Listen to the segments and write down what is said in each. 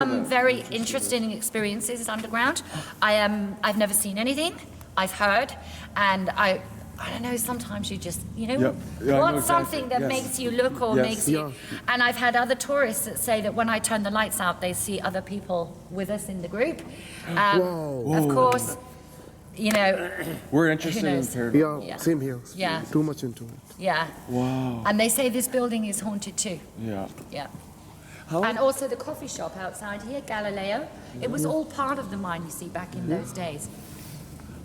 Very interesting experiences underground. I've never seen anything. I've heard, and I don't know. Sometimes you just, want something that makes you look or makes you. And I've had other tourists that say that when I turn the lights out, they see other people with us in the group. Of course, we're interested in paranormal. Yeah, same here. Yeah. Too much into it. Yeah. Wow. And they say this building is haunted too. Yeah. Yeah. And also the coffee shop outside here, Galileo. It was all part of the mine, you see, back in those days.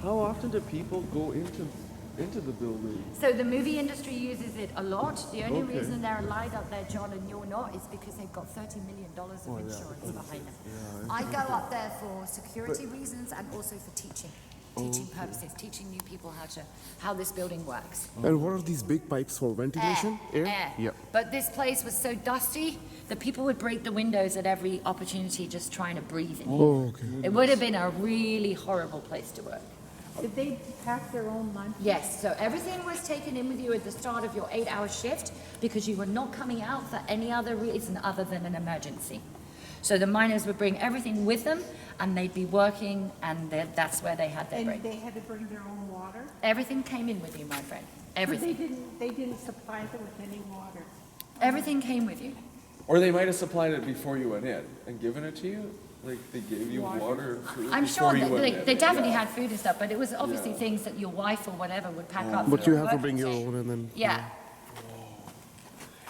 How often do people go into the building? So the movie industry uses it a lot. The only reason they're alive up there, John, and you're not, is because they've got $30 million of insurance behind them. I go up there for security reasons and also for teaching purposes, teaching new people how this building works. And what are these big pipes for? Ventilation? Air. Yeah. But this place was so dusty that people would break the windows at every opportunity just trying to breathe in. Oh, okay. It would have been a really horrible place to work. Did they pack their own lunch? Yes, so everything was taken in with you at the start of your 8-hour shift because you were not coming out for any other reason other than an emergency. So the miners would bring everything with them and they'd be working, and that's where they had their break. And they had to bring their own water? Everything came in with you, my friend. Everything. They didn't supply them with any water? Everything came with you. Or they might have supplied it before you went in and given it to you? Like they gave you water and food I'm sure before you went that in? they definitely had food and stuff, but it was obviously things that your wife or whatever would pack up. But for you your have to work bring your day. own and then... Yeah.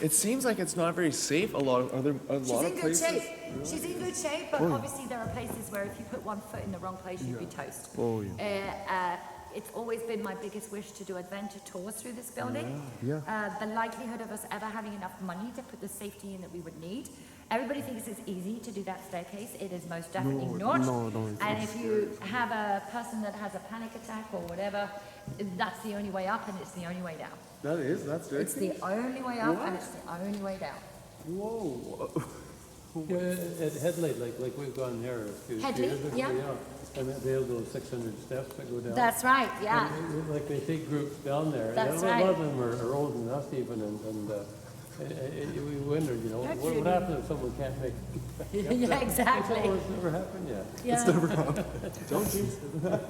It seems like it's not very safe. Are there a She's lot in of good places? shape. She's in good shape, but obviously there are places where if you put one foot in the wrong place, you'd be toast. Oh, yeah. It's always been my biggest wish to do adventure tours through this building. Yeah. The likelihood of us ever having enough money to put the safety in that we would need. Everybody thinks it's easy to do that staircase. It is most definitely not. No, it's and if you have a person that has a panic attack or whatever, that's the only way up and it's the only way down. That's it. It's the only way up and it's the only way down. Whoa. Yeah, at Headlight, like we've gone there a few Headley, years ago, yeah. And they have those 600 steps that go down. That's right, yeah. And, like they take groups down there. That's and right. A lot of them are older than us even, and we wondered, what happens if someone can't make it? Yeah, exactly. It's never happened yet. Yeah. Don't jinx it.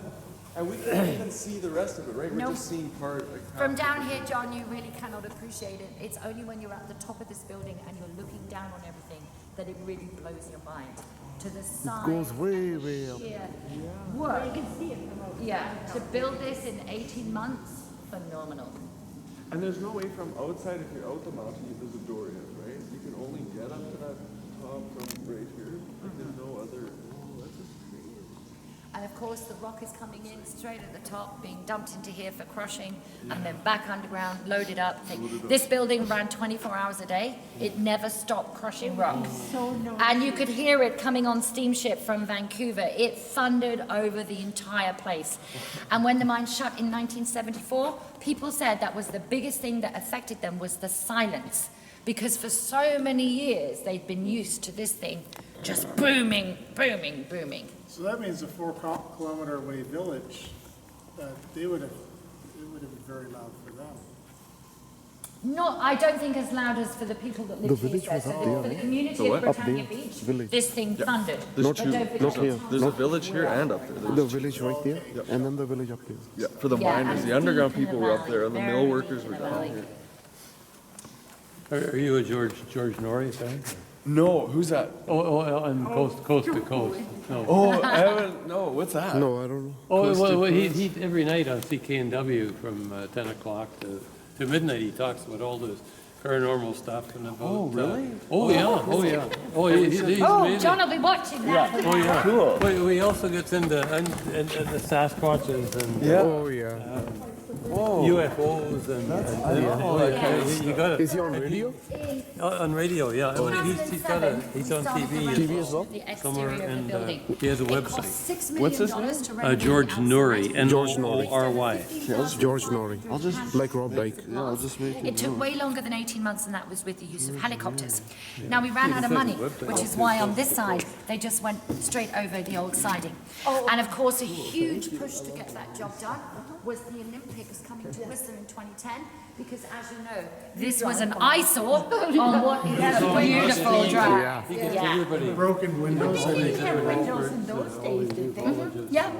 And we can't even see the rest of it, right? We're Nope. just seeing part. Like, From down here, John, you really cannot appreciate it. It's only when you're at the top of this building and you're looking down on everything that it really blows your mind. To the side. It goes way, way up. Yeah. Work. You can see it from over. Yeah. To build this in 18 months, phenomenal. And there's no way from outside, if you're out the mountain, there's a door in, right? You can only get up to that top from right here. Like there's no other. Oh, that's just crazy. And of course, the rock is coming in straight at the top, being dumped into here for crushing, and then back underground, loaded up. This building ran 24 hours a day. It never stopped crushing rock. And you could hear it coming on steamship from Vancouver. It thundered over the entire place. And when the mine shut in 1974, people said that was the biggest thing that affected them was the silence. Because for so many years, they'd been used to this thing just booming, booming, booming. So that means a 4-kilometer away village, it would have been very loud for them. Not, I don't think as loud as for the people that live The here. village So was up there. for the community The of what? Britannia Up there, Beach, village. this thing thundered. Not But you, don't not forget- here. There's a village here and up there. The village right there, and then the village up there. Yeah, for the Yeah, miners, and the underground deep in the people were up there, and the valley, mill very workers deep were in the down valley. here. Are you a George Norrie fan? No, who's that? And coast to coast. No. Oh, I haven't. No, what's that? No, I don't know. Oh, Coast to well, he coast. every night on CKNW from 10 o'clock to midnight, he talks about all this paranormal stuff and about. Oh, really? Oh, yeah. Oh, he's Oh, amazing. John will be watching that. Oh, yeah. Cool. Well, he also gets into and the Sasquatches and Oh, yeah. UFOs and you got it. Is he on radio? On radio, yeah. He's on TV. TV as well? The Somewhere, exterior of the and building. he has a It cost website. $6 million What's his to name? renovate George outside. Norrie, George Norrie. Norry. George Norrie. Like Rob Dyke. Yeah, I'll just make It took way longer than 18 months, and that was with the use of helicopters. Now we ran out of money, which is why on this side they just went straight over the old siding. And of course, a huge push to get that job done was the Olympics coming to Whistler in 2010, because as you know, this was an eyesore on what is a beautiful drive. Yeah. Broken windows. They didn't have windows in those days, did they? Yeah,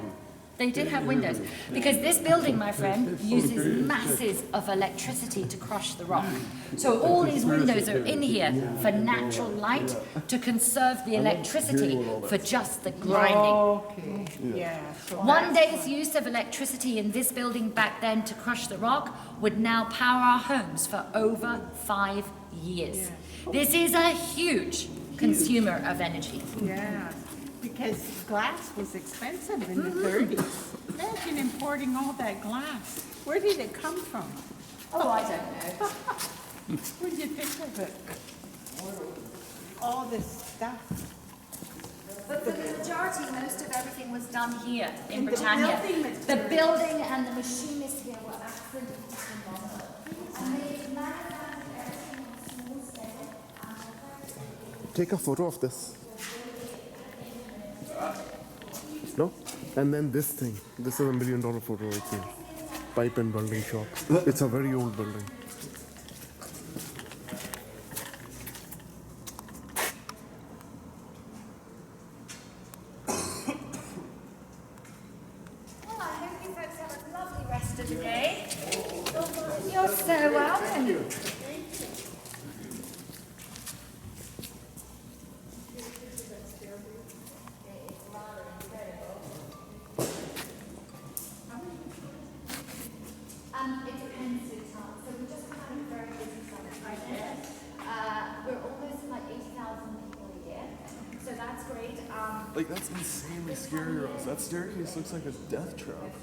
they did have windows. Because this building, my friend, uses masses of electricity to crush the rock. So all these windows are in here for natural light to conserve the electricity for just the grinding. Okay, yeah. So One day's use of electricity in this building back then to crush the rock would now power our homes for over 5 years. This is a huge consumer of energy. yeah, because glass was expensive in the 30s. Imagine importing all that glass. Where did it come from? Oh, I don't know. What did you think of it? All this stuff. But for the majority, most of everything was done here in And the Britannia. building The building and the machinists here were absolutely phenomenal. And they manufactured everything on a small scale. Take a photo of this. No? And then this thing. This is $1 million photo right here. Pipe and welding shop. It's a very old building. Well, I hope you folks have a lovely rest of the day. You're so welcome. It depends, sweetheart. So we're just kind of very busy summer right now. We're almost like 80,000 people a year. So that's great. Like, that's insanely scary, Rose. That staircase looks like a death trap.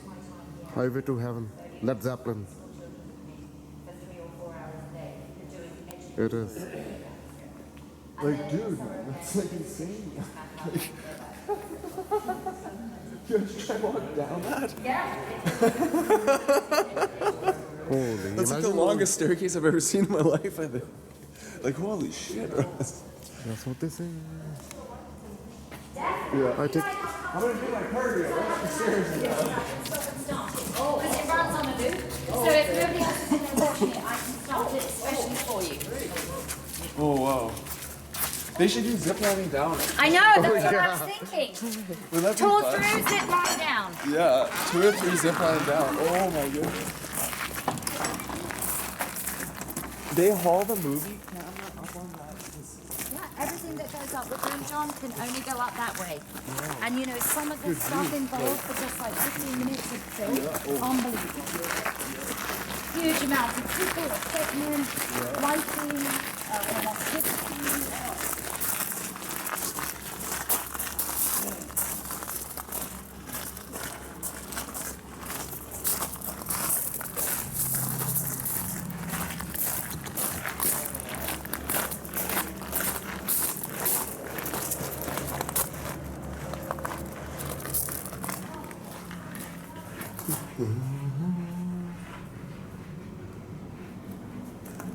Highway to Heaven. Led Zeppelin. For 3 or 4 hours a day, you're doing education. It is. Like, dude, that's like insane. Like, you guys try to walk down that? Yeah. Holy. That's like the longest staircase I've ever seen in my life, I think. Like, holy shit, Rose. That's what they say. Yeah. I take. I'm gonna do my cardio right up the stairs now. Oh, because it runs on a loop. So if nobody else is in there watching it, I can start it especially for you. Oh, wow. They should do zip lining down. I know, that's what I was thinking. Would that be Tall fun? through, zip line down. Yeah, 2 or 3 zip lining down. Oh my goodness. They haul the movie camera up on that. Yeah, everything that goes up with them, John, can only go up that way. And you know, some of the stuff involved for just like 15 minutes of film, unbelievable. Huge amounts of people, equipment, lighting, electricity.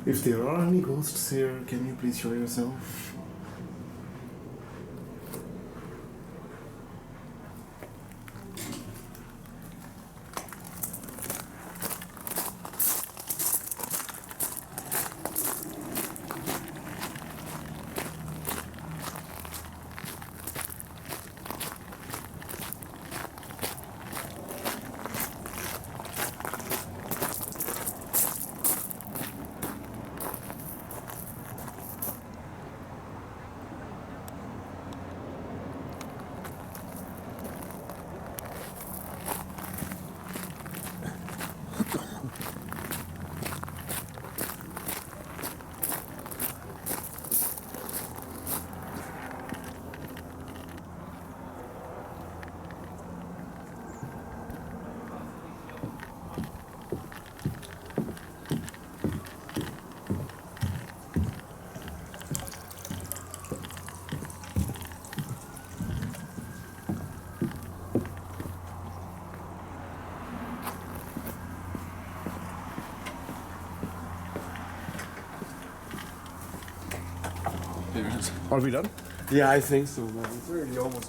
If there are any ghosts here, can you please show yourself? Are we done? Yeah, I think so, man. It's already almost